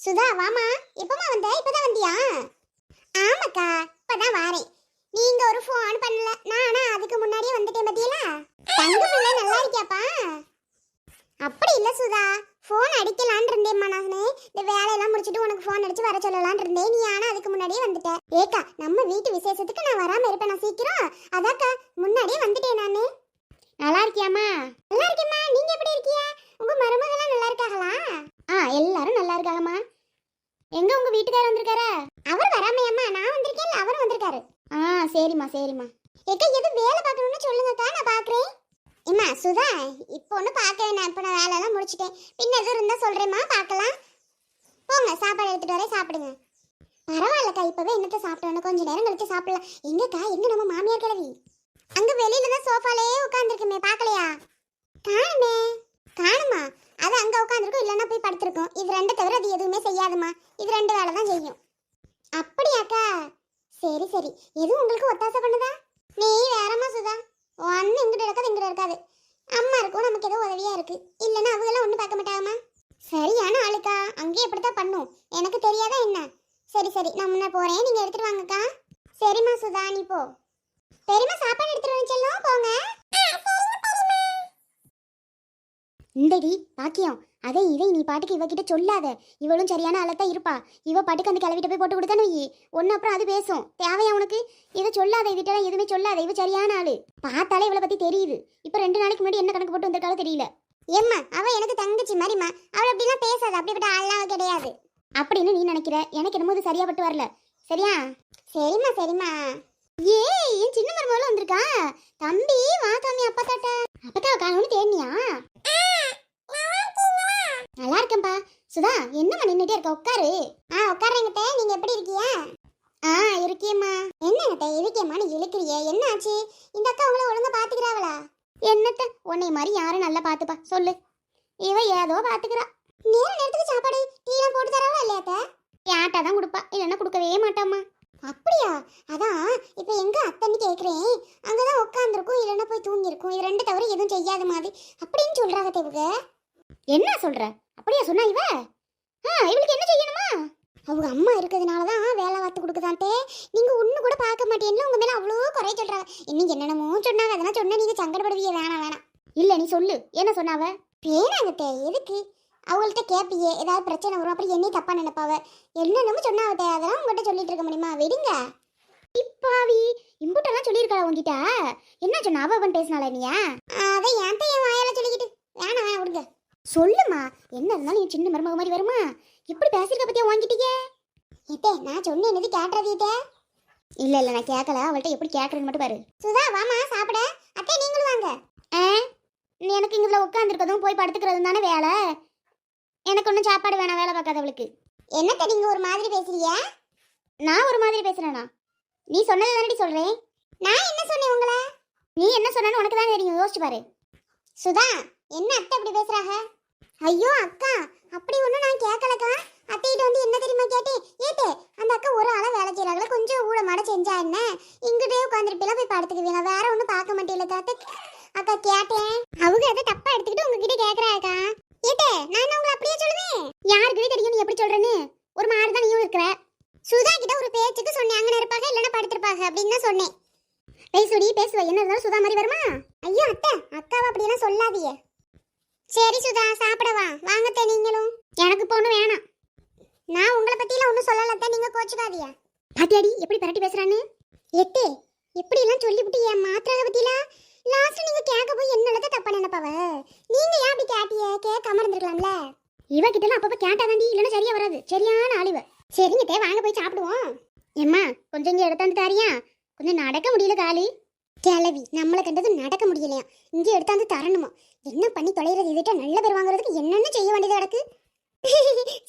சுதா வாமா. எப்பமா வந்த? இப்பதான் வந்தியா? ஆமாக்கா, இப்பதான் வாரேன். நீங்க ஒரு ஃபோன் பண்ணல, நானா அதுக்கு முன்னாடியே வந்துட்டேன். பத்தியலா தங்க பிள்ளை நல்லா இருக்கியாப்பா? அப்படி இல்ல சுதா, ஃபோன் அடிக்கலான் இருந்தேம்மா. நானே இந்த வேலையெல்லாம் முடிச்சிட்டு உனக்கு ஃபோன் அடிச்சு வர சொல்லலான் இருந்தேன். நீ ஆனா அதுக்கு முன்னாடியே வந்துட்ட. ஏக்கா, நம்ம வீட்டு விசேஷத்துக்கு நான் வராம இருப்பேன் நான் சீக்கிரம். அதாக்கா முன்னாடியே வந்துட்டேன் நானு. நல்லா இருக்கியாமா? நல்லா இருக்கேம்மா. நீங்க எப்படி இருக்கீங்க? உங்க மருமகெல்லாம் நல்லா இருக்காங்களா? எல்லாரும் நல்லா இருக்காங்கம்மா. எங்க உங்க வீட்டுக்காரர் வந்திருக்காரா? அவர் வராமையம்மா, நான் வந்திருக்கேன்ல, அவர் வந்திருக்காரு. சரிம்மா சரிம்மா. ஏக்கா எது வேலை பார்க்கணும்னு சொல்லுங்கக்கா, நான் பாக்குறேன். இம்மா சுதா, இப்போ ஒன்று பார்க்க வேணாம். இப்போ நான் வேலையெல்லாம் முடிச்சிட்டேன். பின்ன எதுவும் இருந்தால் சொல்கிறேம்மா, பார்க்கலாம். போங்க, சாப்பாடு எடுத்துகிட்டு வரேன், சாப்பிடுங்க. பரவாயில்லக்கா, இப்போவே என்னத்தை சாப்பிட்டோன்னு கொஞ்சம் நேரம் கழிச்சு சாப்பிடலாம். எங்கக்கா, எங்கே நம்ம மாமியார் கிழவி? அங்கே வெளியில தான் சோஃபாலே உட்காந்துருக்குமே, பார்க்கலையா? காணுமே. காணுமா? அது அங்கே உட்காந்துருக்கும், இல்லைன்னா போய் படுத்துருக்கோம். இது ரெண்டை தவிர அது எதுவுமே செய்யாதுமா. இது ரெண்டு வேலை தான் செய்யும். அப்படியாக்கா? சரி சரி. எதுவும் உங்களுக்கு ஒத்தாசை பண்ணுதா? நீ வேறம்மா சுதா, ஒன்று இங்கிட்ட இருக்காது இங்கிட்ட இருக்காது. அம்மா இருக்கும், நமக்கு ஏதோ உதவியா இருக்கு. இல்லைன்னா அவங்களாம் ஒன்றும் பார்க்க மாட்டாங்கம்மா. சரியான ஆளுக்கா, அங்கேயே எப்படித்தான் பண்ணும், எனக்கு தெரியாதா என்ன? சரி சரி, நான் முன்ன போறேன், நீங்க எடுத்துட்டு வாங்கக்கா. சரிம்மா சுதா, நீ போ. பெரியம்மா சாப்பாடு எடுத்துட்டு வந்துச்செல்லாம் போங்க. இந்தடி பாக்கியம், அதை இதை நீ பாட்டுக்கு இவகிட்ட சொல்லாத. இவளும் சரியான ஆளத்தான் இருப்பா. இவ பாட்டுக்கு அந்த கிளவிட்ட போய் போட்டு கொடுத்தானு வை, ஒன்னு அப்புறம் அது பேசும். தேவையா உனக்கு? இதை சொல்லாத, இதுட்டெல்லாம் எதுவுமே சொல்லாத. இவ சரியான ஆளு, பார்த்தாலே இவளை பத்தி தெரியுது. இப்ப 2 நாளைக்கு முன்னாடி என்ன கணக்கு போட்டு வந்திருக்காலும் தெரியல. ஏம்மா, அவ எனக்கு தங்கச்சி மாதிரிம்மா. அவள் அப்படிலாம் பேசாத, அப்படிப்பட்ட ஆள்லாம் கிடையாது அப்படின்னு நீ நினைக்கிற. எனக்கு என்னமோ இது சரியா பட்டு வரல. சரியா? சரிம்மா சரிம்மா. என் சின்ன மருமகளும் வந்திருக்கா. தம்பி வா தம்பி, அப்பா தாட்ட. அப்பத்தா காணும்னு தேடினியா? நல்லா இருக்கேன்பா. சுதா, என்னம்மா நின்னுட்டே இருக்க? உட்காரு. உட்காருங்கத்தே. நீங்க எப்படி இருக்கீங்க? இருக்கேம்மா. என்னங்கத்தே இருக்கேம்மா, நீ இழுக்கிறியே, என்ன ஆச்சு? இந்த அக்கா உங்களை ஒழுங்கா பாத்துக்கிறாவளா? என்னத்த, உன்னை மாதிரி யாரும் நல்லா பாத்துப்பா சொல்லு. இவ ஏதோ பாத்துக்கிறா. நேர நேரத்துக்கு சாப்பாடு டீலாம் போட்டு தரவா இல்லையாத்த? கேட்டா தான் கொடுப்பா, இல்லைன்னா கொடுக்கவே மாட்டாம்மா. அப்படியா? அதான் இப்ப எங்க அத்தன்னு கேக்குறேன். அங்கதான் உட்காந்துருக்கும், இல்லைன்னா போய் தூங்கி இருக்கும். இது ரெண்டு தவிர எதுவும் செய்யாத மாதிரி அப்படின்னு சொல்றாங்க தேவுக. என்ன சொல்ற? அப்படியா சொன்னா இவ? இவளுக்கு என்ன செய்யணுமா? அவங்க அம்மா இருக்கிறதுனாலதான் வேலை பார்த்து கொடுக்குதான்ட்டே. நீங்க ஒண்ணு கூட பார்க்க மாட்டேன்னு உங்க மேல அவ்வளோ குறை சொல்றாங்க. இன்னைக்கு என்னென்னமோ சொன்னாங்க, அதெல்லாம் சொன்னா நீங்க சங்கடப்படுவீங்க. வேணாம் வேணாம். இல்ல நீ சொல்லு, என்ன சொன்னாவ? வேணாங்கத்தே, எதுக்கு? அவங்கள்ட்ட கேப்பியே, ஏதாவது பிரச்சனை வரும், அப்புறம் என்னையும் தப்பா நினைப்பாவ. என்னென்னமோ சொன்னாவட்டே, அதெல்லாம் உங்கள்கிட்ட சொல்லிட்டு இருக்க முடியுமா? விடுங்க. இப்பாவி இம்புட்டெல்லாம் சொல்லியிருக்காளா உங்ககிட்ட? என்ன சொன்ன? அவன் பேசினால நீயா? அதை என் வாயால சொல்லிக்கிட்டு வேணாம் வேணாம் விடுங்க. சொல்லுமா, என்ன இருந்தாலும் நீ சின்ன மருமக மாதிரி வருமா? இப்படி பேசிருக்க பத்தியா வாங்கிட்டீங்க? ஏத்தே, நான் சொன்னேன் என்னது கேட்டுறதே? இல்ல இல்ல, நான் கேட்கல. அவள்கிட்ட எப்படி கேட்கறேன்னு மட்டும் பாரு. சுதா வாமா சாப்பிட. அத்தை நீங்களும் வாங்க. எனக்கு இங்க உட்காந்துருக்கதும் போய் படுத்துக்கிறதும் தானே வேலை. எனக்கு ஒன்றும் சாப்பாடு வேணாம், வேலை பார்க்காத அவளுக்கு. என்னத்த நீங்க ஒரு மாதிரி பேசுறீங்க? நான் ஒரு மாதிரி பேசுறேனா? நீ சொன்னது தானடி சொல்றேன். நான் என்ன சொன்னேன் உங்களை? நீ என்ன சொன்னு உனக்கு தான் தெரியும், யோசிச்சு பாரு. சுதா, என்ன அத்தை அப்படி பேசுறாங்க? ஐயோ அக்கா, அப்படி ஒன்றும் நான் கேட்கலக்கா. அத்தைகிட்ட வந்து என்ன தெரியுமா கேட்டேன்? ஏத்தே, அந்த அக்கா ஒரு ஆளை வேலை செய்யறாங்களா, கொஞ்சம் ஊழமாட செஞ்சா என்ன? இங்கிட்டே உட்காந்துருப்பீங்களா, போய் படுத்துக்குவீங்க, வேற ஒன்றும் பார்க்க மாட்டேன் அக்கா கேட்டேன். அவங்க அதை தப்பா எடுத்துக்கிட்டு உங்ககிட்ட கேட்கறாக்கா. ஏத்தே, நான் உங்களை அப்படியே சொல்லுவேன். யாருக்குமே தெரியும் நீ எப்படி சொல்றேன்னு. ஒரு மாதிரி தான் நீயும் இருக்கிற. சுதா கிட்ட ஒரு பேச்சுக்கு சொன்னேன், அங்கே இருப்பாங்க இல்லைன்னா படுத்திருப்பாங்க அப்படின்னு தான் சொன்னேன். பேசுடி பேசுவ, என்ன இருந்தாலும் சுதா மாதிரி வருமா? ஐயோ அத்தை, அக்காவை அப்படியெல்லாம் சொல்லாதீங்க. சரி சுதா, சாப்பிடவா? வாங்கத்தே நீங்களும். எனக்கு பொண்ணு வேணாம். நான் உங்களை பத்தியெல்லாம் ஒன்றும் சொல்லலத்த, நீங்க கோச்சுக்காதீங்க. பாத்தியாடி எப்படி பரட்டி பேசுறான்னு? எத்தே, எப்படி எல்லாம் சொல்லிவிட்டு என் மாத்திரை பத்தியெல்லாம் லாஸ்ட் நீங்க கேட்க போய் என்னெல்லாம் தப்பா நினைப்பாவ. நீங்க ஏன் அப்படி கேட்டிய? கேட்காம இருந்திருக்கலாம்ல. இவகிட்ட எல்லாம் அப்பப்ப கேட்டாதாண்டி, இல்லைன்னா சரியா வராது. சரியான ஆளிவ. சரிங்க தே, வாங்க போய் சாப்பிடுவோம். எம்மா, கொஞ்சம் இங்க எடுத்தாந்து தாரியா? கொஞ்சம் நடக்க முடியல காலி. கிளவி நம்மளை கண்டது நடக்க முடியலையா? இங்கே எடுத்தாந்து தரணுமா? என்ன பண்ணி தொலைகிறது? இதுட்ட நல்ல பேர் வாங்குறதுக்கு என்னென்ன செய்ய வேண்டியது கிடக்கு.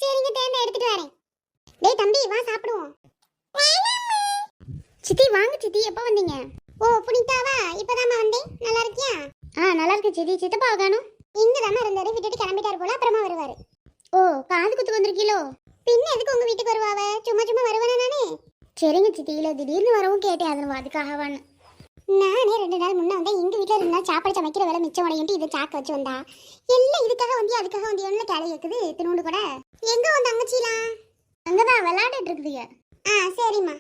சரிங்க தேர்ந்த எடுத்துட்டு வரேன். டேய் தம்பி வா சாப்பிடுவோம். சித்தி வாங்க சித்தி, எப்போ வந்தீங்க? ஓ புனிதாவா, இப்பதாம்மா வந்தேன். நல்லா இருக்கியா? நல்லா இருக்கு சித்தி. சித்தப்பா காணும்? இங்க தானே இருந்தாரு, விட்டுட்டு கிளம்பிட்டாரு போல, அப்புறமா வருவாரு. ஓ காது குத்துக்கு வந்திருக்கீங்களோ? பின்ன எதுக்கு உங்க வீட்டுக்கு வருவாவ? சும்மா சும்மா வருவானே நானே. சரிங்க சித்தி, இல்லை திடீர்னு வரவும் கேட்டேன், அதனால அதுக்காகவான்னு. நானே 2 நாள் முன்னே வந்தேன். எங்கள் வீட்டில் 2 நாள் சாப்பாடு சமைக்கிற வேலை மிச்சம் உடையிட்டு இதை சாக்க வச்சு வந்தா. எல்லாம் இதுக்காக வந்தியா அதுக்காக வந்தியோன்னு கேள்வி இருக்குது. திருநூண்டு கூட எங்கே வந்து அங்கச்சிலாம் விளையாண்டுட்டு இருக்குதுங்க. சரிம்மா.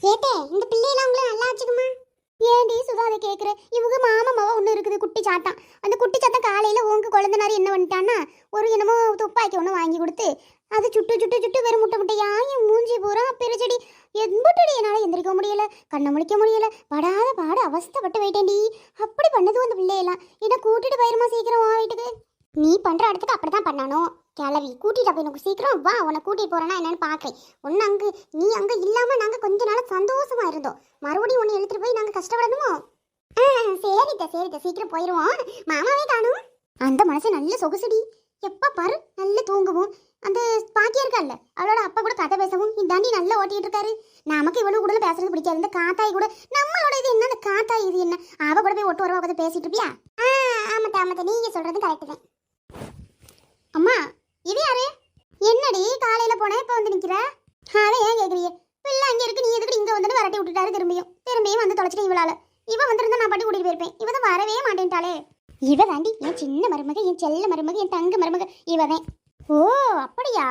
ஏத்தே இந்த பிள்ளையெல்லாம் உங்களை நல்லா வச்சுக்குமா? ஏண்டி சுதா அதை கேட்குற? இவங்க மாமா மாவா ஒன்று இருக்குது குட்டி சாத்தான். அந்த குட்டி சாத்தான் காலையில் உங்க குழந்தைனாரு என்ன பண்ணிட்டான்னா ஒரு என்னமோ துப்பாக்கி ஒன்று வாங்கி கொடுத்து அது சுட்டு சுட்டு சுட்டு வெறும் முட்டை முட்டையா என் மூஞ்சி பூரா பெருச்செடி எம்புட்டடி என்னால் எந்திரிக்க முடியல, கண்ணை முடிக்க முடியல, படாத பாடு அவஸ்தைப்பட்டு போயிட்டேன்டி. அப்படி பண்ணது அந்த பிள்ளையெல்லாம் என்ன கூட்டிட்டு போயிருமா சீக்கிரம் வா வீட்டுக்கு. நீ பண்ற இடத்துக்கு அப்படிதான் பண்ணானோ கிளவி. கூட்டிட்டு போய் எனக்கு சீக்கிரம் வா, உன்னை கூட்டிட்டு போறேன்னா என்னன்னு பாக்குறேன். ஒன்னு அங்கு நீ அங்க இல்லாம நாங்க கொஞ்ச நாள் சந்தோஷமா இருந்தோம், மறுபடியும் உன்னை எடுத்துட்டு போய் நாங்க கஷ்டப்படணுமோ? சரித்த சீக்கிரம் போயிருவோம். மாமாவே காணும். அந்த மனசு நல்ல சொகுசடி. எப்ப பாரு நல்ல தூங்கவும். அந்த பாக்கியா இருக்கல்ல அவளோட அப்பா கூட கதை பேசவும் இந்தாண்டி நல்லா ஓட்டிட்டு இருக்காரு. நமக்கு இவ்வளவு கூட பேசுறது பிடிக்காது. இந்த காத்தாய் கூட நம்மளோட இது என்ன, அந்த காத்தாய் இது என்ன, அவ கூட போய் ஒட்டு வரவா கதை பேசிட்டு இருப்பியா? ஆமாத்த நீங்க சொல்றது கரெக்ட் தான். அம்மா இது யாரு? என்னடி காலையில போனா இப்ப வந்து நிக்கிற? அதை ஏன் கேக்குறீங்க? பிள்ளை அங்க இருக்கு, நீ எதுக்கு இங்க வந்து விரட்டி விட்டுட்டாரு. திரும்பியும் வந்து தொலைச்சிட்டு இவளால. இவ வந்திருந்தா நான் பாட்டி கூட்டிட்டு போயிருப்பேன். இவ தான் வரவே மாட்டேன்ட்டாளே. இவ தாண்டி என் சின்ன மருமக, என் செல்ல மருமக, என் தங்க மருமக இவதான். ஓ அப்படியா?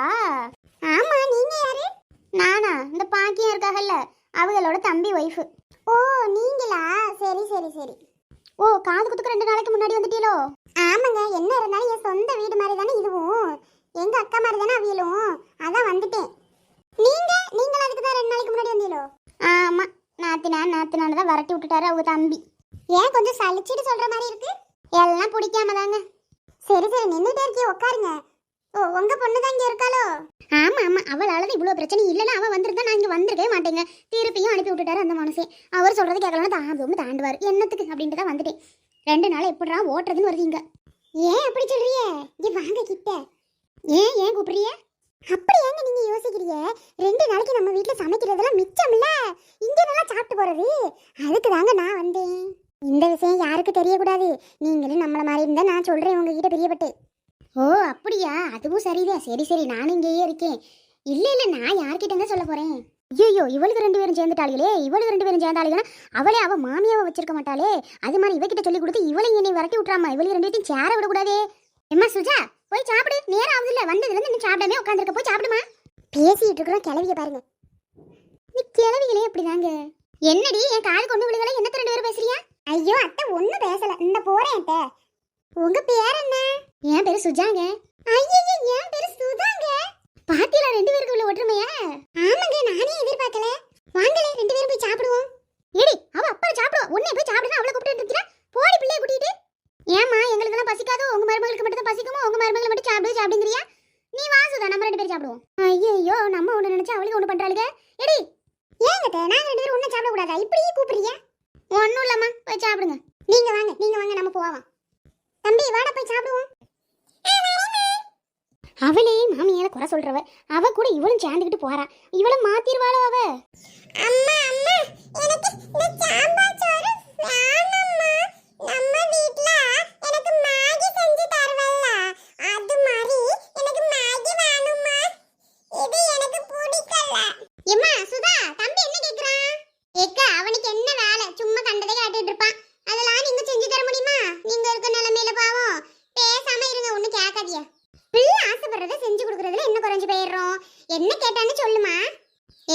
ஆமா. நீங்க யாரு? நானா? இந்த பாக்கியா இருக்காகல்ல அவங்களோட தம்பி ஒய்ஃபு. ஓ நீங்களா? சரி சரி சரி. ஓ காது குத்துக்கு 2 நாளைக்கு முன்னாடி வந்துட்டீங்களோ? ஆமாங்க. என்ன இருந்தாலும் என் சொந்த வீடு மாதிரி தானே இதுவும், எங்க அக்கா மாதிரி தானே அவியலும், அதான் வந்துட்டேன். நீங்களும் அதுக்கு தான் 2 நாளைக்கு முன்னாடி வந்தீங்களோ? ஆமா. நாத்தினான தான் விரட்டி விட்டுட்டாரு அவங்க தம்பி. ஏன் கொஞ்சம் சலிச்சிட்டு சொல்ற மாதிரி இருக்கு? எல்லாம் பிடிக்காம தாங்க. சரி சரி நின்றுட்டே இருக்கே, உட்காருங்க. ஓ உங்க பொண்ணு தான் இங்க இருக்காளோ? ஆமா ஆமா. அவளால இவ்வளவு பிரச்சனை இல்லைன்னா அவ வந்திருந்தா நான் இங்க வந்திருக்கவே மாட்டேங்க. திருப்பியும் அனுப்பி விட்டுட்டாரு அந்த மனுஷன். அவர் சொல்றது கேட்கலாம் தாண்டுவார் என்னத்துக்கு அப்படின்ட்டு தான் வந்துட்டேன். 2 நாள் எப்படிடா ஓட்டுறதுன்னு வருவீங்க. ஏன் அப்படி சொல்றிய? இங்க வாங்க கிட்ட. ஏன் கூப்பிடுறிய? அப்படி ஏங்க நீங்க யோசிக்கிறீங்க? 2 நாளைக்கு நம்ம வீட்டுல சமைக்கிறதெல்லாம் மிச்சம் இல்ல, இங்க நல்லா சாப்பிட்டு போறது. அதுக்கு தாங்க நான் வந்தேன். இந்த விஷயம் யாருக்கு தெரியக்கூடாது. நீங்களும் நம்மள மாதிரி இருந்தா நான் சொல்றேன் உங்ககிட்ட பிரியப்பட்டு. ஓ அப்படியா? அதுவும் சரிதான். சரி நானும் இங்கேயே இருக்கேன். இல்ல நான் யார்கிட்ட சொல்ல போறேன்? ஐயோ இவளுக்கு 2 பேரும் சேர்ந்துட்டாளுகளே. இவளுக்கு 2 பேரும் சேர்ந்தாளுங்கன்னா அவளே அவ மாமியாவை வச்சிருக்க மாட்டாளே. அது மாதிரி இவகிட்ட சொல்லி கொடுத்து இவளையும் என்னை விரட்டி விட்டுறாமா. இவளுக்கு 2 பேரும் சேர விடக்கூடாதே. எம்மா சுஜா போய் சாப்பிடு, நேரம் ஆகுது இல்ல, வந்ததுல இருந்து இன்னும் சாப்பிடாம உட்காந்துருக்க, போய் சாப்பிடுமா. பேசிட்டு இருக்கிறோம் கிளவிய பாருங்க. நீ கிளவிகளே அப்படிதாங்க. என்னடி என் கால் கொண்டு விழுகல, என்னத்த 2 பேரும் பேசுறியா? ஐயோ அத்தை ஒண்ணும் பேசல, இந்த போறேன் அத்தை. உங்க பேர் என்ன? என் பேரு சுஜாங்க. ஐயோ என் பேரு சுதாங்க. பாத்தீங்களா 2 பேருக்கு உள்ள ஒற்றுமையா? ஆமாங்க நானே எதிர்பார்க்கல. வாங்களே 2 பேரும் போய் சாப்பிடுவோம். ஏடி அவ அப்பா சாப்பிடுவா, உன்னை போய் சாப்பிடுனா அவளை கூப்பிட்டு இருக்கீங்க. போடி பிள்ளைய கூட்டிட்டு. ஏமா எங்களுக்கெல்லாம் பசிக்காதோ? உங்க மருமகளுக்கு மட்டும் தான் பசிக்குமோ? உங்க மருமகளை மட்டும் சாப்பிடுங்கறியா? நீ வா சுதா, நம்ம 2 பேரும் சாப்பிடுவோம். ஐயோ நம்ம ஒண்ணு நினைச்சா அவளுக்கு ஒண்ணு பண்றாளுங்க. ஏடி ஏங்கட்ட நாங்க 2 பேரும் ஒண்ணு சாப்பிட கூடாதா? இப்படியே கூப்பிடுறியா? ஒண்ணும் இல்லம்மா, போய் சாப்பிடுங்க. நீங்க வாங்க நம்ம போவோம். தம்பி வாடா போய் சாப்பிடுவோம். அவளே மாமியால குறை சொல்றவ, அவ கூட இவளும் சேர்ந்துக்கிட்டு போறா. இவளை மாத்திருவாளோ அவ? அம்மா எனக்கு இந்த சாம்பார் சோறு வேணும்மா. நம்ம வீட்ல எனக்கு மேகி செஞ்சு தருவல்ல, அது மாதிரி எனக்கு மேகி வேணும்மா. இது எனக்கு பிடிக்கல. எம்மா சுதா தம்பி என்ன கேக்குறான்? ஏக்கா அவனுக்கு என்ன வேலை? சும்மா கண்டதை காட்டிட்டு இருப்பான். அதெல்லாம் நீங்க செஞ்சு தர முடியுமா? நீங்க இருக்க நிலைமையில பாவம். பேசாம இருங்க, ஒண்ணு கேட்காதியா. பிள்ளை ஆசைப்படுறத செஞ்சு கொடுக்கறதுல என்ன குறைஞ்சு போயிடுறோம்? என்ன கேட்டான்னு சொல்லுமா.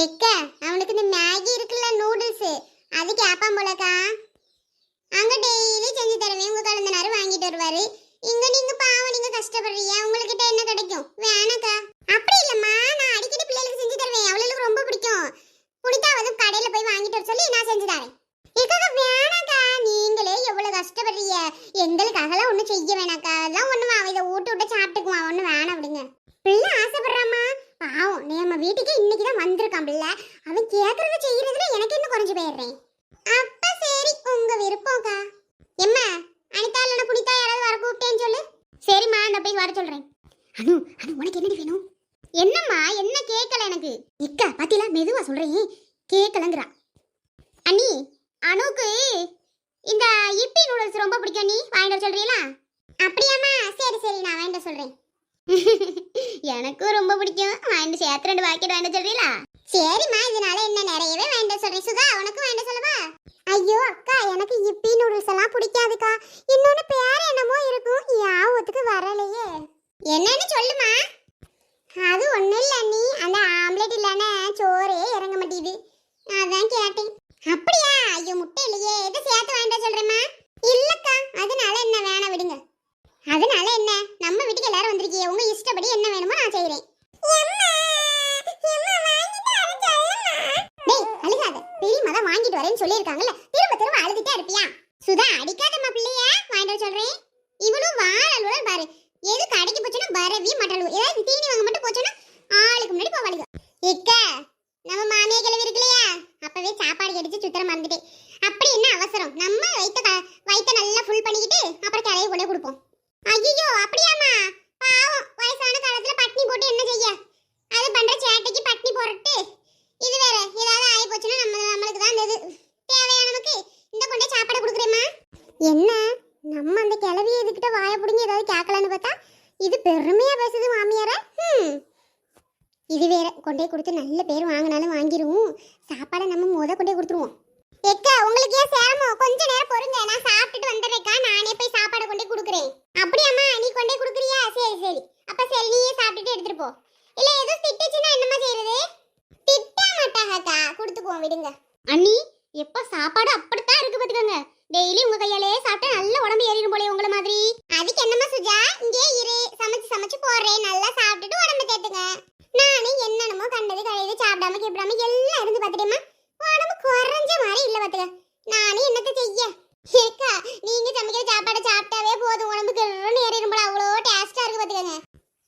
ஏக்கா அவனுக்கு இந்த மேகி இருக்குல்ல நூடுல்ஸ், அது கேப்பான் போலக்கா. அங்க டெய்லி செஞ்சு தருவேன், உங்க குழந்தைனாரு வாங்கிட்டு வருவாரு. இங்க நீங்க பாவம், நீங்க கஷ்டப்படுறீங்க, உங்ககிட்ட என்ன கிடைக்கும்? வேணாக்கா. அப்படி இல்லம்மா, நான் அடிக்கடி பிள்ளைகளுக்கு செஞ்சு தருவேன், அவளுக்கு ரொம்ப பிடிக்கும். பிடித்தாவது கடையில போய் வாங்கிட்டு வர சொல்லி நான் செஞ்சு தரேன். வேணாக்கா, நீங்களே எவ்வளவு கஷ்டப்படுறீங்க, எங்களுக்காகலாம் ஒண்ணும் செய்ய வேணாக்கா. அதெல்லாம் ஒண்ணுமா, அவ இதை ஊட்டு விட்டு சாப்பிட்டுக்குவான், ஒண்ணு வேணாம் விடுங்க. பிள்ளை ஆசைப்படுறாமா பாவம். நம்ம வீட்டுக்கு இன்னைக்குதான் வந்திருக்கான் பிள்ளை, அவன் கேக்குறத செய்யறதுல எனக்கு என்ன குறைஞ்சு போயிடுறேன். அப்ப சரி உங்க விருப்பம்க்கா. எம்மா அனிதா இல்லைன்னா புனிதா யாராவது வர கூப்பிட்டேன்னு சொல்லு. சரிம்மா நான் போய் வர சொல்றேன். அனு உனக்கு என்னடி வேணும்? என்னம்மா என்ன கேட்கல எனக்கு. இக்கா பாத்தீங்களா, மெதுவா சொல்றேன், கேட்கலங்கிறா. அண்ணி அனுக்கு இந்த இப்பி நூடுல்ஸ் ரொம்ப பிடிக்கும், நீ வாங்கிட்டு சொல்றீங்களா? அப்படியாம்மா, சரி நான் வாங்கிட்டு சொல்றேன். எனக்கும் ரொம்ப பிடிக்கும், வாங்கிட்டு சேர்த்து 2 பாக்கெட் வாங்கிட்டு சொல்றீங்களா? சரிம்மா, இதனால என்ன நிறையவே வாங்கிட்டு சொல்றேன். சுதா உனக்கு வாங்கிட்டு சொல்லவா? ஐயோ அக்கா எனக்கு இப்பி நூடுல்ஸ் எல்லாம் பிடிக்காதுக்கா. இன்னொன்னு பேர் என்னமோ இருக்கும், யாவத்துக்கு வரலையே. என்னன்னு சொல்லுமா. அது ஒண்ணும் இல்ல, நீ அந்த ஆம்லெட் இல்லன்னு வாங்கிட்டு வரேன்னு சொல்லியிருக்காங்கல்ல, திரும்ப திரும்ப அழுதுட்டே இருப்பியா? சுதா அடிக்காதம்மா பிள்ளைய, வாங்கிட்டு வர சொல்றேன். இவளும் வாழல்வள் பாரு, எது கடைக்கு போச்சுன்னா வரவே மாட்டாளு. ஏதாவது தீனி வாங்க மட்டும் போச்சுன்னா ஆளுக்கு முன்னாடி போவாளுங்க. இக்க நம்ம மாமியா கிளவி இருக்குல்லையா, அப்பவே சாப்பாடு கடிச்சு சுத்தர மறந்துட்டேன். அப்படி என்ன அவசரம், நம்ம வயித்த நல்லா ஃபுல் பண்ணிக்கிட்டு அப்புறம் கரையை கொண்டே கொடுப்போம். ஐயோ அப்படியாமா, பாவம் வயசான காலத்துல பட்னி போட்டு என்ன செய்ய, அது பண்ற சேட்டைக்கு பட்னி போறட்டு. இது வேற ஏதாவது ஆகி போச்சுன்னா நம்மளுக்கு தான் இது தேவையா நமக்கு. இந்த கொண்டே சாப்பாடு கொடுக்குறேம்மா. என்ன நம்ம அந்த கிளவி இதுகிட்ட வாய பிடிங்க ஏதாவது கேட்கலான்னு பார்த்தா இது பெருமையா பேசுது மாமியார. இது வேற கொண்டே கொடுத்து நல்ல பேர் வாங்கினாலும் வாங்கிடுவோம். சாப்பாடை நம்ம கொண்டே கொடுத்துருவோம். எக்கா உங்களுக்கு ஏன் சேரமோ, கொஞ்ச நேரம் பொறுங்க, நான் சாப்பிட்டுட்டு வந்துடுறேக்கா. நானே போய் சாப்பாடு கொண்டே கொடுக்குறேன். அப்படியாம்மா, நீ கொண்டே கொடுக்குறியா? சரி சரி, அப்ப சரி நீயே சாப்பிட்டுட்டு எடுத்துட்டு போ. இல்ல எதுவும் திட்டுச்சுன்னா என்னமா செய்யறது? திட்ட மாட்டாங்கக்கா, கொடுத்துக்குவோம் விடுங்க. அண்ணி எப்ப சாப்பாடு அப்படித்தான் இருக்கு பாத்துக்கோங்க. டெய்லி உங்க கையாலே சாப்பிட்டா நல்ல உடம்பு ஏறிடும் போல உங்கள மாதிரி. அதுக்கு என்னமா சுஜா, இங்கே இரு, சமைச்சு போடுறேன், நல்லா சாப்பிட்டுட்டு உடம்பு தேத்துங்க. நானே என்னென்னமோ கண்டது கழிவு சாப்பிடாம கேப்பிடாம எல்லாம் இருந்து பாத்துட்டேம்மா, உடம்பு குறைஞ்ச மாதிரி இல்ல பாத்துக்க. நானே என்னத்த செய்ய? ஏக்கா நீங்க சமைக்கிற சாப்பாடை சாப்பிட்டாவே போதும், உடம்பு கிருன்னு ஏறிடும் போல, அவ்வளோ டேஸ்டா இருக்கு பாத்துக்கங்க.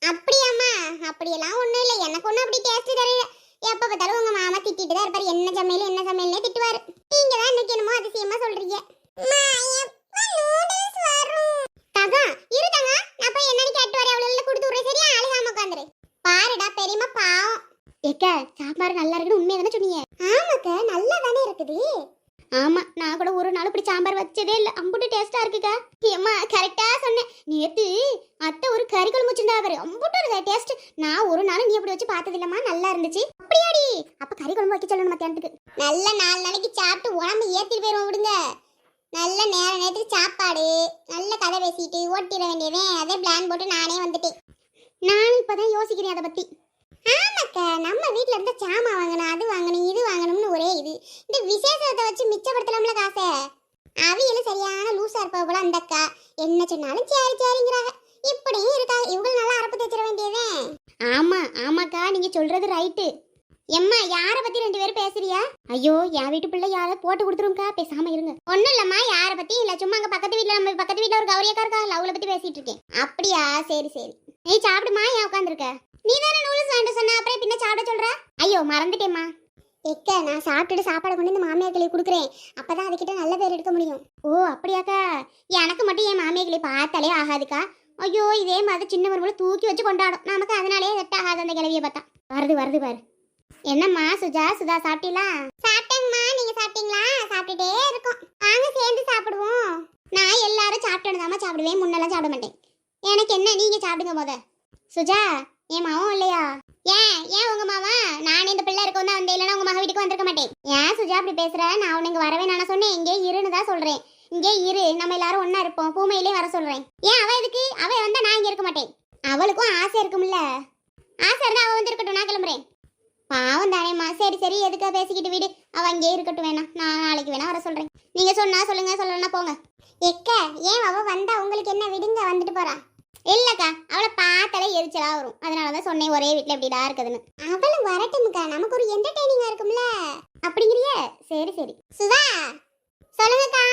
அப்படியாம்மா? அப்படியெல்லாம் ஒண்ணும் இல்லை, எனக்கு ஒன்றும் அப்படி டேஸ்ட் தெரியல. எப்ப பார்த்தாலும் உங்க மாமா திட்டிட்டு தான் இருப்பாரு, என்ன சமையல்னே திட்டுவாரு. நீங்க தான் இன்னைக்கு என்னமோ அதிசயமா சொல்றீங்க. பாருடா பெரியம்மா பாவம். ஏக்கா சாம்பார் நல்லா இருக்குன்னு உண்மையா தானே சொன்னீங்க? ஆமாக்கா நல்லா தானே இருக்குது. ஆமா, நான் கூட ஒரு நாள் இப்படி சாம்பார் வச்சதே இல்ல, அம்புட்டு டேஸ்டா இருக்குக்கா. ஏம்மா கரெக்டா சொன்னேன். நேத்து அத்தை ஒரு கறி குழம்பு வச்சிருந்தாரு, அம்புட்டு டேஸ்ட். நான் ஒரு நாள் நீ அப்படி வச்சு பார்த்தது இல்லம்மா, நல்லா இருந்துச்சு. அப்படியாடி? அப்ப கறி குழம்பு வைக்க சொல்லணும் மத்தியானத்துக்கு. நல்ல 4 நாளைக்கு சாப்பிட்டு உடம்பு ஏத்திட்டு போயிடுவோம் விடுங்க. நல்ல நேரத்துக்கு சாப்பாடு, நல்ல கதை பேசிட்டு ஓட்டிட வேண்டியதே. அதே பிளான் போட்டு நானே வந்துட்டேன். நான் இப்பதான் யோசிக்கிறேன் அதை பத்தி. ஆமாக்கா, நம்ம வீட்ல இருந்த சாமான் வாங்கணும், அது வாங்கணும், இது வாங்கணும்னு ஒரே இது. இந்த விசேஷத்தை வச்சு மிச்சப்படுத்தலாம்ல காசை. அவியலும் சரியான லூசா இருப்பா போல அந்த அக்கா. என்ன சொன்னாலும் சரிங்கிறாங்க. இப்படியும் இருக்கா, இவங்க நல்லா அரப்பு தைச்சிட வேண்டியதே. ஆமாக்கா, நீங்க சொல்றது ரைட்டு. எம்மா யார பத்தி 2 பேரும் பேசுறியா? ஐயோ என் வீட்டு பிள்ளை யார போட்டு கொடுத்துருங்கக்கா, பேசாம இருங்க. ஒண்ணும் இல்லம்மா, யார பத்தி இல்ல, சும்மா அங்க பக்கத்து வீட்டுல ஒரு கௌரியக்கா இருக்கா, அவளை பத்தி பேசிட்டு இருக்கேன். அப்படியா? சரி நீ சாப்பிடுமா, ஏன் உட்காந்துருக்க? நீ தானே நூடுல்ஸ் வாங்கிட்டு சொன்ன, அப்புறம் பின்ன சாப்பிட சொல்ற? ஐயோ மறந்துட்டேம்மா. எக்க நான் சாப்பிட்டுட்டு சாப்பாடு கொண்டு இந்த மாமியார் கிளி கொடுக்குறேன், அப்பதான் அதுக்கிட்ட நல்ல பேர் எடுக்க முடியும். ஓ அப்படியாக்கா? எனக்கு மட்டும் என் மாமியார் கிளி பார்த்தாலே ஆகாதுக்கா. ஐயோ இதே மாதிரி சின்ன மருமகளை தூக்கி வச்சு கொண்டாடும், நமக்கு அதனாலே செட் ஆகாது அந்த கிளவியை பார்த்தா. வருது பாரு. என்னம்மா சுதா சாப்பிட்டீங்களா? சாப்பிட்டேங்கம்மா, நீங்க சாப்பிட்டீங்களா? சாப்பிட்டுட்டே இருக்கோம், வாங்க சேர்ந்து சாப்பிடுவோம். நான் எல்லாரும் சாப்பிட்டேன்னு சாப்பிடுவேன், முன்னெல்லாம் சாப்பிட மாட்டேன். எனக்கு என்ன, நீங்க சாப்பிடுங்க போத. சுஜா என் மாவும் இல்லையா? ஏன் உங்க மாவா? நானே இந்த பிள்ளை இருக்கும் தான் வந்தேன், இல்லைன்னா உங்க மக வீட்டுக்கு வந்திருக்க மாட்டேன். ஏன் சுஜா அப்படி பேசுற? நான் உனக்கு வரவே நான் சொன்னேன், இங்கே இருன்னு தான் சொல்றேன். இங்கே இரு, நம்ம எல்லாரும் ஒன்னா இருப்போம், பூமையிலே வர சொல்றேன். ஏன் அவ எதுக்கு? அவ வந்தா நான் இங்க இருக்க மாட்டேன். அவளுக்கும் ஆசை இருக்கும்ல, ஆசை இருந்தா அவ வந்து இருக்கட்டும், நான் கிளம்புறேன். பாவம் தானேம்மா. சரி எதுக்கா பேசிக்கிட்டு வீடு, அவ அங்கே இருக்கட்டும், வேணாம் நான் நாளைக்கு வேணா வர சொல்றேன். நீங்க சொன்னா சொல்லுங்க, சொல்லலன்னா போங்க. எக்க ஏன் அவ வந்தா உங்களுக்கு என்ன, விடுங்க, வந்துட்டு போறா. இல்லக்கா, அவளை பார்த்தாலே எரிச்சலா வரும், அதனாலதான் சொன்னேன் ஒரே வீட்டுல எப்படிடா இருக்குதுன்னு. அவளும் வரட்டும்க்கா, நமக்கு ஒரு என்டர்டெய்னிங்கா இருக்கும்ல. அப்படிங்கிறிய? சரி சுதா சொல்லுங்கக்கா.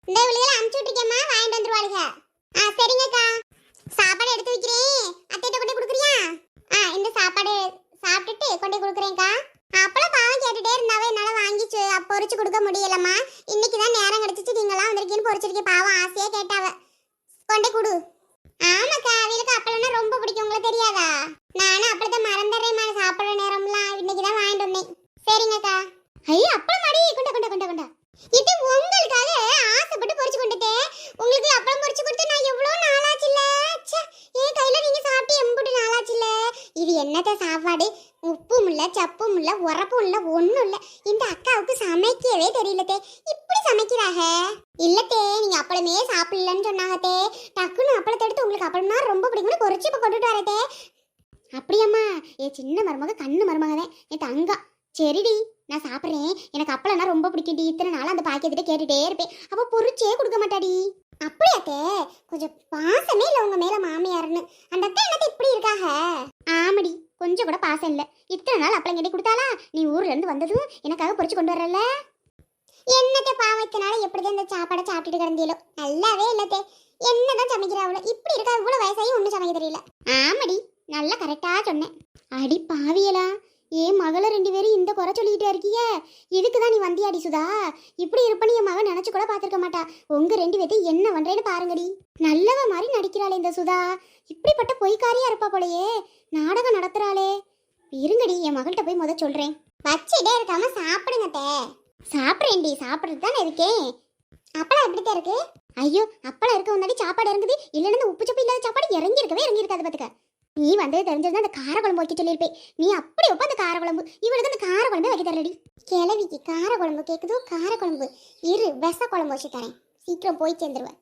இந்த விளையாட அனுப்பிச்சு விட்டுருக்கேம்மா, வாங்கிட்டு வந்துருவாளுங்க. சரிங்கக்கா, சாப்பாடு எடுத்து வைக்கிறேன், அத்தைட்ட கொண்டு கொடுக்குறியா? இந்த சாப்பாடு சாப்பிட்டுட்டு கொண்டு கொடுக்குறேன்க்கா. அப்பளம் பாவம் கேட்டுட்டே இருந்தாவே என்னால வாங்கி பொறிச்சு கொடுக்க முடியலம்மா. இன்னைக்குதான் நேரம் கிடைச்சிச்சு, நீங்களாம் வந்திருக்கீன்னு பொறிச்சிருக்கேன். பாவம் ஆசையா கேட்டாவ, கொண்டே கொடு. ஆமாக்கா, அவளுக்கு அப்பளம்னா ரொம்ப பிடிக்கும், உங்களுக்கு தெரியாதா? நானும் அப்பளத்தை மறந்துடுறேம்மா, சாப்பிட்ற நேரம்லாம் இன்னைக்குதான் வாங்கிட்டு வந்தேன். சரிங்கக்கா. ஐயோ அப்பளம் மாடி, கொண்டா. இது உங்களுக்காக ஆசைப்பட்டு பொறிச்சு கொண்டுட்டேன். உங்களுக்கு அப்பளம் பொறிச்சு கொடுத்து நான் எவ்வளவு நாளாச்சுல்ல. என் கையில நீங்க சாப்பிட்டு எம்புட்டு நாளாச்சுல்ல. இது என்னத்த சாப்பாடு, உப்பும் இல்ல, சப்பும் இல்ல, உரப்பும் இல்ல, ஒண்ணும் இல்ல. இந்த அக்காவுக்கு சமைக்கவே தெரியலத்தே, இப்படி சமைக்கிறாங்க. இல்லத்தே, நீங்க அப்பளமே சாப்பிடலன்னு சொன்னாங்கத்தே, டக்குன்னு அப்பளத்தை எடுத்து உங்களுக்கு அப்பளம்னா ரொம்ப பிடிக்கும்னு பொறிச்சு இப்ப கொண்டுட்டு வரத்தே. அப்படியாம்மா? என் சின்ன மருமக கண்ணு மருமகதான், என் தங்கா. சரிடி நான் சாப்பிட்றேன், எனக்கு அப்பளம்னா ரொம்ப பிடிக்கும்டி. இத்தனை நாள் அந்த பாக்கியத்திட்ட கேட்டுட்டே இருப்பேன், அப்போ பொறிச்சே கொடுக்க மாட்டாடி. அப்படியாத்தே? கொஞ்சம் பாசமே இல்லை உங்க மேல மாமியாருன்னு. அந்த அத்தை என்னத்தை இப்படி இருக்காக? ஆமாடி, கொஞ்சம் கூட பாசம் இல்லை. இத்தனை நாள் அப்பளம் கேட்டி கொடுத்தாளா? நீ ஊர்ல இருந்து வந்ததும் எனக்காக பொறிச்சு கொண்டு வரல. என்னத்தை பாவத்தினால எப்படிதான் இந்த சாப்பாடை சாப்பிட்டுட்டு கிடந்தீங்களோ நல்லாவே இல்லத்தே. என்னதான் சமைக்கிறாவளோ இப்படி இருக்கா, இவ்வளவு வயசாகி ஒன்றும் சமைக்க தெரியல. ஆமாடி, நல்லா கரெக்டா சொன்னேன். அடி பாவியலா, ஏன் மகளை 2 பேரும் இந்த குறை சொல்லிக்கிட்டே இருக்கிய? இதுக்குதான் நீ வந்தியாடி சுதா? இப்படி இருப்பன்னு என் மகன் நினைச்சு கூட பார்த்திருக்க மாட்டா. உங்க 2 பேர்த்தையும் என்ன பண்றேன்னு பாருங்கடி. நல்லவ மாதிரி நடிக்கிறாளே இந்த சுதா, இப்படிப்பட்ட பொய்க்காரியா இருப்பா போலயே. நாடகம் நடத்துறாளே. இருங்கடி, என் மகள்கிட்ட போய் முத சொல்றேன். வச்சுட்டே இருக்காம சாப்பிடுங்க. சாப்பிட்றேன்டி, சாப்பிட்றது தானே இருக்கேன். அப்பளம் எப்படித்தான் இருக்கு? ஐயோ, அப்பளம் இருக்க முன்னாடி சாப்பாடு இறங்குது. இல்லைன்னா உப்பு சப்பு இல்லாத சாப்பாடு இறங்கி இருக்காது பாத்துக்க. நீ வந்து தெரிஞ்சிருந்தா அந்த கார குழம்பு வைக்க சொல்லியிருப்பேன். நீ அப்படி வைப்ப அந்த கார குழம்பு. இவளுக்கு அந்த கார குழம்பு வைக்க தரலடி. கிழவிக்கு கார குழம்பு கேக்குதோ? கார குழம்பு இரு, வெச குழம்பு வச்சு தரேன், சீக்கிரம் போய் சேர்ந்துருவேன்.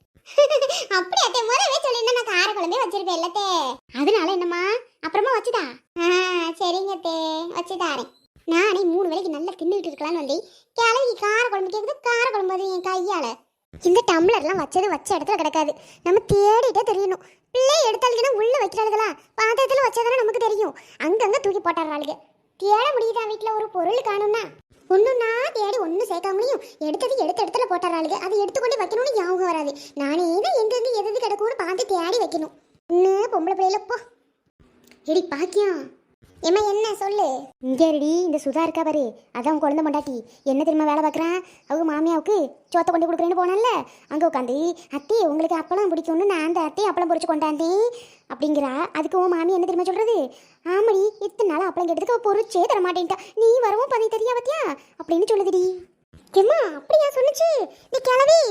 அப்படி அத்தை முதவே சொல்லிருந்தா நான் கார குழம்பே வச்சிருப்பேன் இல்லத்தே. அதனால என்னம்மா, அப்புறமா வச்சுதா? சரிங்க தே, வச்சு தாரேன். நானே 3 வேளைக்கு நல்லா தின்னுட்டு இருக்கலாம்னு வந்தேன். கிழவிக்கு கார குழம்பு கேக்குது, கார குழம்பு அது என் கையால. இந்த டம்ளர்லாம் வச்சது வச்ச இடத்துல கிடக்காது, நம்ம தேடிட்டே தெரியணும். பிள்ளை எடுத்தாளுங்கன்னா உள்ள வைக்கிறாளுகளா, பாத்திரத்துல வச்சதானே நமக்கு தெரியும். அங்கங்க தூக்கி போட்டாளுங்க. தேட முடியுதா வீட்டுல ஒரு பொருள் காணும்னா? ஒண்ணுன்னா தேடி ஒன்னும் சேர்க்க முடியும். எடுத்தது எடுத்த இடத்துல போட்டாளுங்க. அதை எடுத்துக்கொண்டு வைக்கணும்னு ஞாபகம் வராது. நானே தான் எங்கெங்க எது கிடக்கும்னு பார்த்து தேடி வைக்கணும். இன்னும் பொம்பளை பிள்ளைல போ. எடி பாக்கியம், ஏமா என்ன சொல்லு. இங்கே ரெடி, இந்த சுதா இருக்கா பாரு, அதான் உன் குழந்தை மண்டாட்டி. என்ன தெரியுமா வேலை பார்க்குறான்? அவங்க மாமியாவுக்கு சோத்தை கொண்டு கொடுக்குறேன்னு போனால, அங்கே உட்காந்து அத்தை உங்களுக்கு அப்பளம் பிடிக்கும்னு நான் அந்த அத்தையை அப்பளம் பொறிச்சு கொண்டாந்தேன் அப்படிங்கிறா. அதுக்கு உன் மாமி என்ன தெரியுமா சொல்கிறது? ஆமாடி, இத்தனை நாள் அப்பளம் கேட்டதுக்கு பொறிச்சே தரமாட்டேன்ட்டா, நீ வரவும் பண்ணி தெரியா பத்தியா அப்படின்னு சொல்லுதுடி. ஏம்மா அப்படியா சொன்னிச்சு? நீ கிளவி.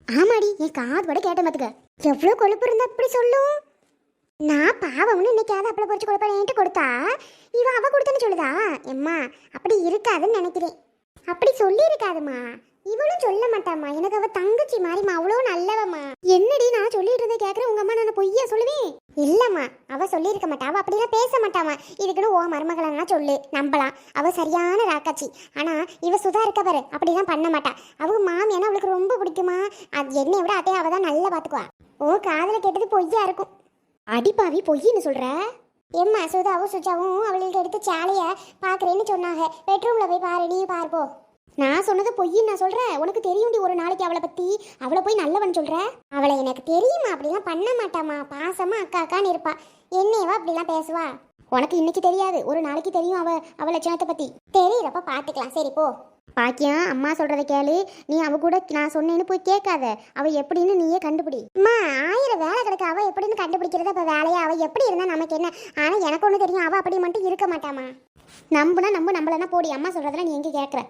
ஆமாடி, என் காது வட கேட்ட பார்த்துக்க. எவ்வளோ கொழுப்பு இருந்தா அப்படி சொல்லும்? நான் பாவம்னு இன்னைக்காவது அப்பளம் பொறிச்சு கொடுப்பேன்ட்டு கொடுத்தா இவன் அவ கொடுத்தேன்னு சொல்லுதா? எம்மா அப்படி இருக்காதுன்னு நினைக்கிறேன். அப்படி சொல்லி இருக்காதுமா, இவளும் சொல்ல மாட்டாமா. எனக்கு அவ தங்கச்சி மாதிரிமா, அவ்வளோ நல்லவம்மா. என்னடி நான் சொல்லிட்டு இருந்தே கேட்குறேன், உங்க அம்மா நான் பொய்யா சொல்லுவேன்? இல்லம்மா, அவ சொல்லியிருக்க மாட்டா, அவ அப்படிலாம் பேச மாட்டாமா. இதுக்குன்னு ஓ மருமகளா சொல்லு, நம்பலாம். அவ சரியான ராக்காச்சி. ஆனா இவ சுதா இருக்க பாரு, அப்படிலாம் பண்ண மாட்டா. அவங்க மாமியானா அவளுக்கு ரொம்ப பிடிக்குமா. அது என்னை விட அட்டையை அவ தான் நல்லா பார்த்துக்குவா. ஓ காதல கேட்டது பொய்யா இருக்கும். அடிப்பாவி, பொய்ன்னு சொல்ற? எம்மா சுதாவும் சுஜாவும் அவளுக்கு எடுத்து சேலைய பாக்குறேன்னு சொன்னாங்க. பெட்ரூம்ல போய் பாரு, நீ பார்ப்போ. நான் சொன்னது பொய்ன்னு நான் சொல்றேன். உனக்கு தெரியும்டி ஒரு நாளைக்கு அவளை பத்தி. அவளை போய் நல்லவன் சொல்ற? அவளை எனக்கு தெரியுமா, அப்படிலாம் பண்ண மாட்டாமா. பாசமா அக்கா அக்கான்னு இருப்பா. என்னையவா அப்படிலாம் பேசுவா? உனக்கு இன்னைக்கு தெரியாது, ஒரு நாளைக்கு தெரியும் அவ லட்சணத்தை பத்தி. தெரியுறப்ப பாத்துக்கலாம். சரி போ. பாக்கியம், அம்மா சொல்றதை கேளு. நீ அவ கூட நான் சொன்னேன்னு போய் கேட்காத. அவ எப்படின்னு நீயே கண்டுபிடி. அம்மா 1000 வேலை கிடக்கு, அவ எப்படின்னு கண்டுபிடிக்கிறது அப்ப வேலையா? அவ எப்படி இருந்தா நமக்கு என்ன? ஆனா எனக்கு ஒண்ணு தெரியும், அவ அப்படி மட்டும் இருக்க மாட்டாமா. நம்புனா நம்மளனா போடி. அம்மா சொல்றதெல்லாம் நீ எங்க கேட்கற?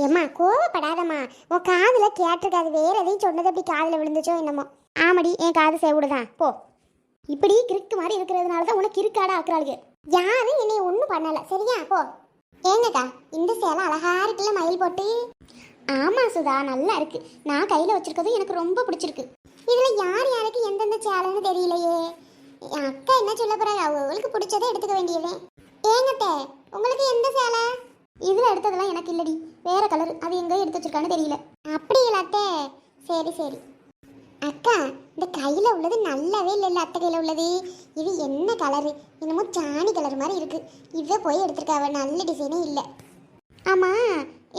ஏம்மா கோவப்படாதம்மா, உன் காதுல கேட்டிருக்காது, வேற எதையும் சொன்னது அப்படி காதுல விழுந்துச்சோ என்னமோ. ஆமாடி, என் காது சேவுடுதான் போ. இப்படி கிறுக்கு மாதிரி இருக்கிறதுனாலதான் உனக்கு இருக்காடா ஆக்குறாளுங்க. யாரும் என்னை ஒன்றும் பண்ணல, சரியா? போ. ஏங்கக்கா, இந்த சேலை அழகா இருக்குல்ல மயில் போட்டு? ஆமா சுதா, நல்லா இருக்கு. நான் கையில வச்சிருக்கதும் எனக்கு ரொம்ப பிடிச்சிருக்கு. இதுல யார் யாருக்கு எந்தெந்த சேலைன்னு தெரியலையே. என் அக்கா என்ன சொல்ல போறாங்க, அவங்களுக்கு பிடிச்சதை எடுத்துக்க வேண்டியவே. ஏங்கத்தே, உங்களுக்கு எந்த சேலை? இதுல எடுத்ததெல்லாம் எனக்கு இல்லடி, வேற கலர். அது எங்க எடுத்து வச்சிருக்கான்னு தெரியல. அப்படி இல்லாத்தே, சரி சரி. அக்கா, இந்த கையில உள்ளது நல்லாவே இல்ல. அத்தை கையில உள்ளது இது என்ன கலரு? என்னமோ சாணி கலர் மாதிரி இருக்கு. இதை போய் எடுத்துருக்காவ, நல்ல டிசைனே இல்லை. ஆமா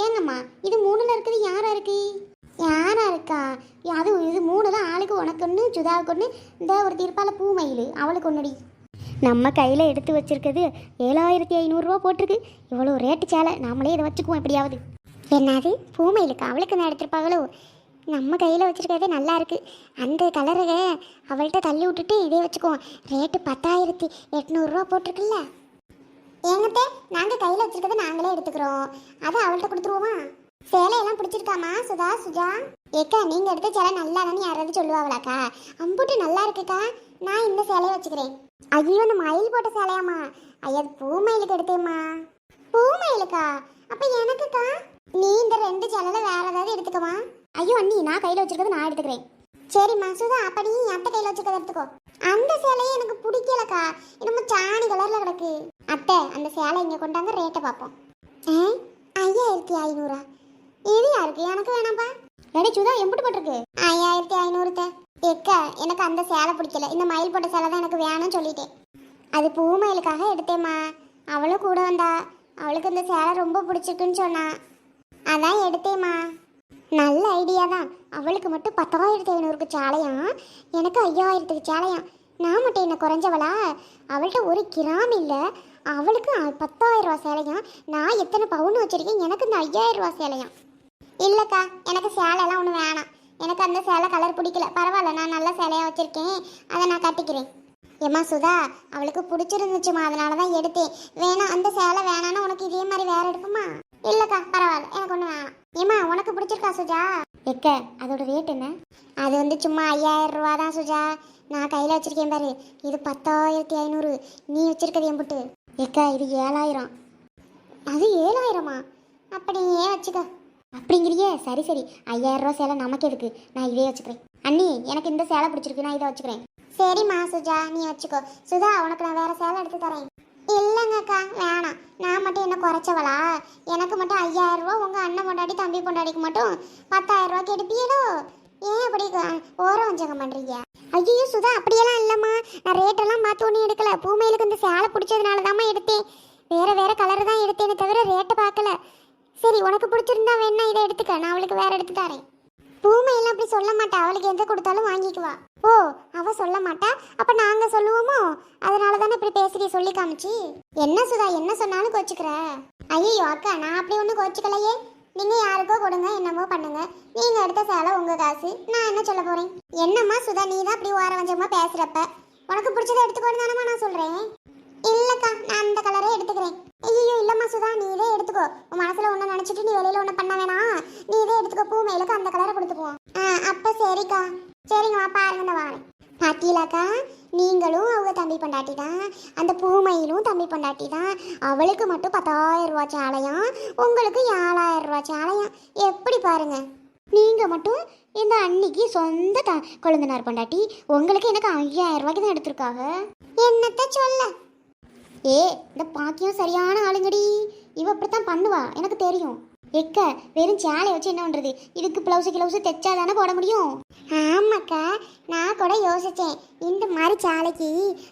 ஏங்கம்மா, இது 3ல இருக்குது யாரா இருக்கு? யாரா இருக்கா? அது இது 3 தான். ஆளுக்கு உனக்கு ஒன்று, சுதாவுக்கு ஒன்று, இந்த ஒரு தீர்ப்பால பூமயில் அவளுக்கு ஒன்றுடி. நம்ம கையில் எடுத்து வச்சிருக்கிறது 7500 போட்டிருக்கு. இவ்வளோ ரேட்டு சேலை, நாமளே இதை வச்சுக்குவோம் எப்படியாவது. என்னது பூமயிலுக்கு? அவளுக்கு நான் எடுத்துருப்பாங்களோ? நம்ம கையில் வச்சுருக்கிறதே நல்லா இருக்குது. அந்த கலரை அவள்கிட்ட தள்ளி விட்டுட்டு இதே வச்சுக்குவோம். ரேட்டு 10,800 போட்டிருக்குல்ல. ஏங்கத்தே, நாங்கள் கையில் வச்சுருக்கிறத நாங்களே எடுத்துக்கிறோம். அதை அவள்கிட்ட கொடுத்துருவோமா? சேலையெல்லாம் பிடிச்சிருக்காமா சுஜா? ஏக்கா, நீங்கள் எடுத்த சேலை நல்லா தானே யாராவது சொல்லுவாங்களாக்கா? அம்புட்டு நல்லா இருக்குக்கா, நான் இந்த சேலையை வச்சுக்கிறேன். ஐயோ, அந்த மயில் போட்ட சேலையாம்மா? ஐயா, அது பூமயிலுக்கு எடுத்தேம்மா. பூமயிலுக்கா? அப்போ எனக்குக்கா? நீ இந்த 2 சேலையில் வேற ஏதாவது எடுத்துக்கமா? ஐயோ அண்ணி, நான் கையில் வச்சிருக்கிறது நான் எடுத்துக்கிறேன். சரிம்மா சுதா, அப்படி அத்தை கையில் வச்சிருக்கத எடுத்துக்கோ. அந்த சேலையே எனக்கு பிடிக்கலக்கா, என்னமோ சாணி கலரில் கிடக்கு. அத்தை, அந்த சேலை இங்கே கொண்டாங்க, ரேட்டை பார்ப்போம். 5500. இது யாருக்கு? எனக்கு வேணாம்ப்பா. எடை சுதா, எம்பிட்டு போட்டிருக்கு? 5500. ஏக்கா, எனக்கு அந்த சேலை பிடிக்கல, இந்த மயில் போட்ட சேலை தான் எனக்கு வேணும்னு சொல்லிட்டேன். அது பூமயிலுக்காக எடுத்தேம்மா. அவளும் கூட வந்தா, அவளுக்கு இந்த சேலை ரொம்ப பிடிச்சிருக்குன்னு சொன்னா. அதான் எடுத்தேம்மா. நல்ல ஐடியா தான். அவளுக்கு மட்டும் 10,500க்கு சேலையாம், எனக்கு 5,000க்கு சேலையாம். நான் மட்டும் என்ன குறைஞ்சவளா? அவள்கிட்ட ஒரு கிராம் இல்லை, அவளுக்கு 10,000 ரூபா சேலையாம். நான் எத்தனை பவுன் வச்சிருக்கேன், எனக்கு இந்த 5,000 ரூபா சேலையாம். இல்லைக்கா, எனக்கு சேலைலாம் ஒன்றும் வேணாம். எனக்கு அந்த சேலை கலர் பிடிக்கல. பரவாயில்ல, நான் நல்ல சேலையாக வச்சுருக்கேன், அதை நான் கட்டிக்கிறேன். ஏம்மா சுதா, அவளுக்கு பிடிச்சிருந்துச்சுமா, அதனால தான் எடுத்தேன். வேணாம், அந்த சேலை வேணான்னா உனக்கு இதே மாதிரி வேற எடுப்புமா? இல்லைக்கா, பரவாயில்ல, எனக்கு ஒன்றும் வேணாம். ஏம்மா உனக்கு பிடிச்சிருக்கா சுஜா? எக்க, அதோட ரேட் என்ன? அது வந்து சும்மா 5,000 ரூபா தான் சுஜா. நான் கையில் வச்சிருக்கேன் பாரு, இது 10,500. நீ வச்சிருக்கது எம்புட்டு? எக்கா, இது 7,000. அது 7,000மா? அப்படியே வச்சுக்க. அப்படிங்கிறியே? சரி சரி, 5,000 ரூபா சேலை நமக்கு எதுக்கு, நான் இதே வச்சுக்கிறேன். அண்ணி, எனக்கு இந்த சேலை பிடிச்சிருக்கு, நான் இதை வச்சுக்கிறேன். சரிம்மா சுஜா, நீ வச்சுக்கோ. சுதா, உனக்கு நான் வேற சேலை எடுத்து தரேன். இல்லைங்கக்கா, வேணாம். நான் மட்டும் என்ன குறைச்சவளா? எனக்கு மட்டும் 5,000 ரூபா, உங்கள் அண்ணன் பொண்டாட்டி தம்பி பொண்டாட்டிக்கு மட்டும் 10,000 ரூபாய்க்கு எடுப்பீங்களோ? ஏன் அப்படி ஓரம் வஞ்சகம் பண்ணுறீங்க? ஐயோ சுதா, அப்படியெல்லாம் இல்லைம்மா. நான் ரேட்டெல்லாம் பார்த்து ஒன்றும் எடுக்கல. பூமையிலுக்கு இந்த சேலை பிடிச்சதுனால தாம்மா எடுத்தேன். வேற வேற கலர் தான் எடுத்தேனே தவிர ரேட்டை பார்க்கல. சரி, உனக்கு பிடிச்சிருந்தா வேணா இதை எடுத்துக்க, நான் அவளுக்கு வேற எடுத்து தரேன். பூமையெல்லாம் அப்படி சொல்ல மாட்டா, அவளுக்கு எந்த கொடுத்தாலும் வாங்கிக்குவா. ஓ, அவ சொல்ல மாட்டா, அப்ப நாங்க சொல்லுவோமோ? அதனால தானே இப்படி பேசுறீ, சொல்லி காமிச்சு. என்ன சுதா, என்ன சொன்னாலும் கோச்சுக்கிற? ஐயோ அக்கா, நான் அப்படி ஒன்றும் கோச்சுக்கலையே. நீங்க யாருக்கோ கொடுங்க, என்னமோ பண்ணுங்க. நீங்க எடுத்த சேலை உங்க காசு, நான் என்ன சொல்ல போறேன்? என்னம்மா சுதா, நீ தான் அப்படி ஓர வஞ்சமா பேசுறப்ப. உனக்கு பிடிச்சதை எடுத்துக்கோன்னு தானம்மா நான் சொல்றேன். இல்லக்கா, நான் அந்த கலரே எடுத்துக்கிறேன். ஐயோ இல்லம்மா சுதா, நீ இதே எடுத்துக்கோ. உன் மனசுல ஒண்ணு நினைச்சிட்டு நீ வெளியில ஒண்ணு பண்ண வேணாம். நீ இதே எடுத்துக்கோ, பூமையிலுக்கு அந்த கலரை கொடுத்துக்குவோம். அப்ப சரிக்கா. சரிங்கம்மா, பாருங்க, நான் வாரேன். பாத்தீங்களாக்கா, நீங்களும் அவங்க தம்பி பொண்டாட்டி தான், அந்த பூமையிலும் தம்பி பொண்டாட்டி தான். அவளுக்கு மட்டும் 10,000 ரூபா சேலையாம், உங்களுக்கு 7,000 ரூபா சேலையாம். எப்படி பாருங்க. நீங்க மட்டும் இந்த அன்னைக்கு சொந்த கொழுந்தனார் பொண்டாட்டி, உங்களுக்கு எனக்கு 5,000 ரூபாய்க்கு தான் எடுத்திருக்காங்க. என்னத்த சொல்ல? ஏ, இந்த பாக்கியம் சரியான ஆளுங்கடி. இவ அப்படித்தான் பண்ணுவா, எனக்கு தெரியும். எக்க, வெறும் சேலையை வச்சு என்ன பண்றது? இதுக்கு பிளவுஸு தைச்சா தானே போட முடியும். ஆமாக்கா, நான் கூட யோசிச்சேன், இந்த மாதிரி சேலைக்கு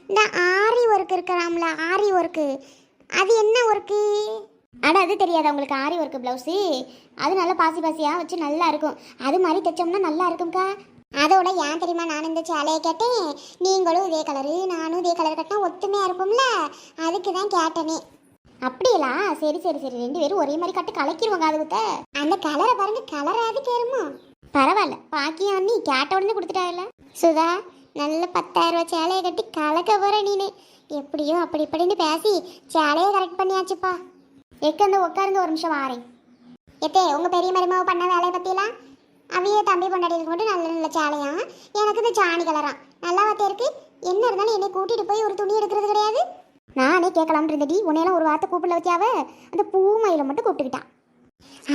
இந்த ஆரி ஒர்க் இருக்கிறாம்ல, ஆரி ஒர்க்கு, அது என்ன ஒர்க்கு? அட, அது தெரியாது உங்களுக்கு? ஆரி ஒர்க்கு பிளவுஸு, அது நல்லா பாசி பாசியாக வச்சு நல்லா இருக்கும். அது மாதிரி தைச்சோம்னா நல்லா இருக்கும்க்கா. அதோட ஏன் தெரியுமா நான் இந்த சேலையை கேட்டேன்? நீங்களும் இதே கலரு, நானும் இதே கலர் கட்டினா ஒத்துமையாக இருப்போம்ல, அதுக்கு தான் கேட்டனே. அப்படியலா? சரி சரி சரி, 2 பேரும் ஒரே மாதிரி கட்டு கலக்கிடுவோங்க. அது குத்த அந்த கலரை பாருங்க, கலராது கேருமா? பரவாயில்ல, பாக்கியம் அண்ணி கேட்ட உடனே கொடுத்துட்டாங்கல்ல. சுதா, நல்ல 10,000 ரூபா சேலையை கட்டி கலக்க போற நீனு. எப்படியோ அப்படி இப்படின்னு பேசி சேலையை கரெக்ட் பண்ணியாச்சுப்பா. எக்கந்த உட்காருங்க, ஒரு நிமிஷம் வாரேன். எத்தே, உங்க பெரிய மருமாவை பண்ண வேலையை பத்தியெல்லாம் அவையே தம்பி பொண்டாட்டிக்கு மட்டும் நல்ல நல்ல சேலையா, எனக்கு இந்த சாணி கலரா நல்லா வார்த்தை இருக்கு. என்ன இருந்தாலும் என்னை கூட்டிட்டு போய் ஒரு துணி எடுக்கிறது கிடையாது. நானே கேட்கலாம்னு இருந்தடி, உன்னையெல்லாம் ஒரு வார்த்தை கூப்பிடல வச்சியாவ, அந்த பூமையில மட்டும் கூப்பிட்டுக்கிட்டான்.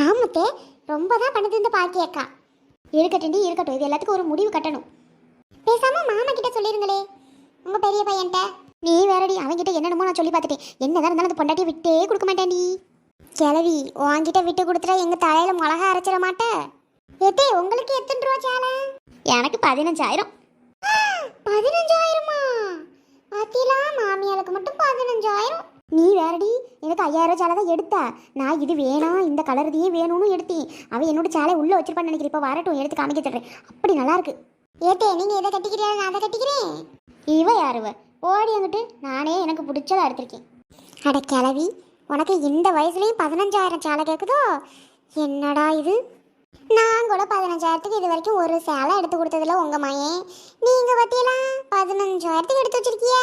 ஆமத்தே, ரொம்ப தான் பண்ணுது இந்த பாக்கியக்கா. இருக்கட்டும் இருக்கட்டும், இது எல்லாத்துக்கும் ஒரு முடிவு கட்டணும். பேசாம மாமா கிட்ட சொல்லிருங்களே, உங்க பெரிய பையன்ட்ட. நீ வேறடி, அவன்கிட்ட என்னென்னமோ நான் சொல்லி பார்த்துட்டேன். என்னதான் இருந்தாலும் அந்த பொண்டாட்டியை விட்டே கொடுக்க மாட்டேன்டி. கிளவி, உன்கிட்ட விட்டு கொடுத்துட்டா எங்க தலையில மிளகா அரைச்சிட மாட்டேன். எத்தே, உங்களுக்கு எத்தனை ரூபா சேலை? எனக்கு 15,000. 15,000மா? பாத்தீங்களா, மாமியாளுக்கு மட்டும் 15,000. நீ வேறடி, எனக்கு 5,000 சேலை தான் எடுத்தா. நான் இது வேணாம், இந்த கலர்தையே வேணும்னு எடுத்தேன். அவன் என்னோட சேலை உள்ள வச்சிருப்பான்னு நினைக்கிறேன். இப்போ வரட்டும், எடுத்து காமிக்க தர்றேன். அப்படி நல்லா இருக்கு. ஏத்தே, நீங்க எதை கட்டிக்கிறீங்க? நான் அதை கட்டிக்கிறேன். இவ யாருவ? ஓடி அங்கிட்டு, நானே எனக்கு பிடிச்சதை எடுத்திருக்கேன். அட கிளவி, உனக்கு இந்த வயசுலயும் 15,000 சேலை கேட்குதோ? என்னடா இது? நான் கூட 15,000க்கு இது வரைக்கும் ஒரு சேலை எடுத்து கொடுத்ததில்ல உங்க மையன். நீங்க பத்தியெல்லாம் 15,000க்கு எடுத்து வச்சிருக்கிய.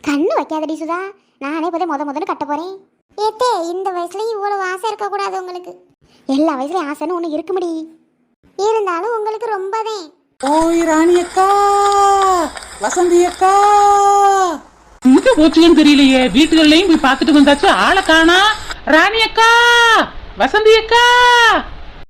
கண்ணு வைக்காதடி சுதா, நானே இப்போ முதல்ல கட்ட போறேன். ஏத்தே, இந்த வயசுலயும் இவ்வளவு ஆசை இருக்க கூடாது உங்களுக்கு. எல்லா வயசுலயும் ஆசைன்னு ஒண்ணு இருக்கு முடி, இருந்தாலும் உங்களுக்கு ரொம்பதான். ஓய் ராணி அக்கா, வசந்தி அக்கா, எங்க போச்சுன்னு தெரியலையே. வீட்டுகள்லயும் போய் பார்த்துட்டு வந்தாச்சு, ஆளை காணா. ராணி அக்கா, வசந்தி அக்கா.